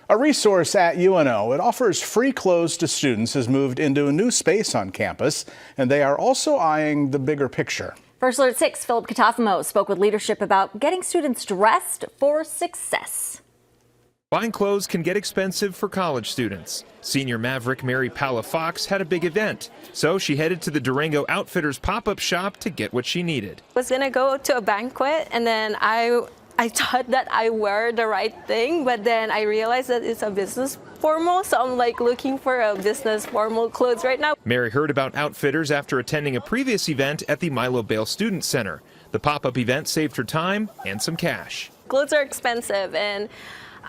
A resource at UNO. It offers free clothes to students, has moved into a new space on campus, and they are also eyeing the bigger picture. First Alert 6, Philip Katafamo spoke with leadership about getting students dressed for success. Buying clothes can get expensive for college students. Senior maverick Mary Palafox had a big event, so she headed to the Durango Outfitters pop-up shop to get what she needed. I was gonna go to a banquet, and then I thought that I wear the right thing, but then I realized that it's a business formal, so I'm like looking for a business formal clothes right now. Mary heard about Outfitters after attending a previous event at the Milo Bail Student Center. The pop-up event saved her time and some cash. Clothes are expensive, and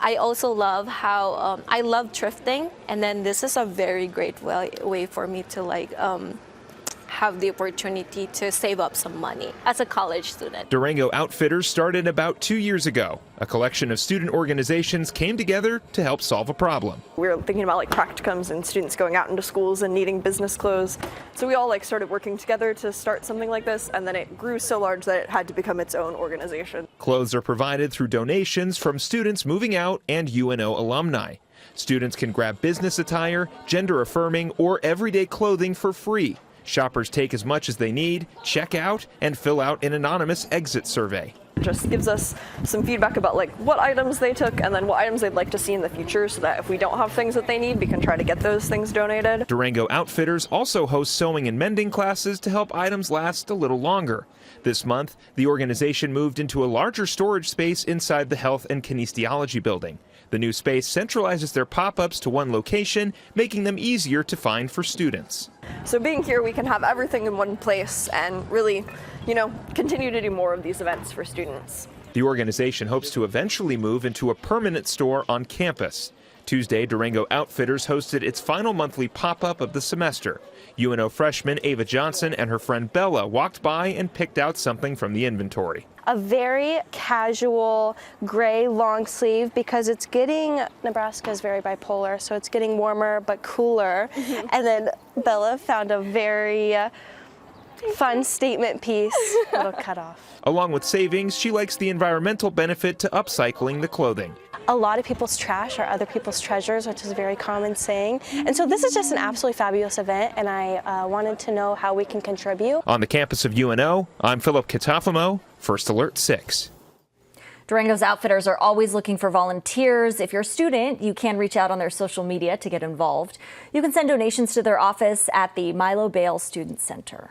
I also love how I love thrifting, and then this is a very great way for me to have the opportunity to save up some money as a college student. Durango Outfitters started about 2 years ago. A collection of student organizations came together to help solve a problem. We were thinking about practicums and students going out into schools and needing business clothes. So we all started working together to start something like this, and then it grew so large that it had to become its own organization. Clothes are provided through donations from students moving out and UNO alumni. Students can grab business attire, gender-affirming, or everyday clothing for free. Shoppers take as much as they need, check out, and fill out an anonymous exit survey. It just gives us some feedback about what items they took and then what items they'd like to see in the future, so that if we don't have things that they need, we can try to get those things donated. Durango Outfitters also hosts sewing and mending classes to help items last a little longer. This month, the organization moved into a larger storage space inside the Health and Kinesiology building. The new space centralizes their pop-ups to one location, making them easier to find for students. So being here, we can have everything in one place and really, continue to do more of these events for students. The organization hopes to eventually move into a permanent store on campus. Tuesday, Durango Outfitters hosted its final monthly pop-up of the semester. UNO freshman Ava Johnson and her friend Bella walked by and picked out something from the inventory. A very casual gray long sleeve, because Nebraska is very bipolar, so it's getting warmer but cooler. And then Bella found a very fun statement piece, little cut off. Along with savings, she likes the environmental benefit to upcycling the clothing. A lot of people's trash are other people's treasures, which is a very common saying. And so this is just an absolutely fabulous event, and I wanted to know how we can contribute. On the campus of UNO, I'm Philip Katafamo, First Alert 6. Durango's Outfitters are always looking for volunteers. If you're a student, you can reach out on their social media to get involved. You can send donations to their office at the Milo Bail Student Center.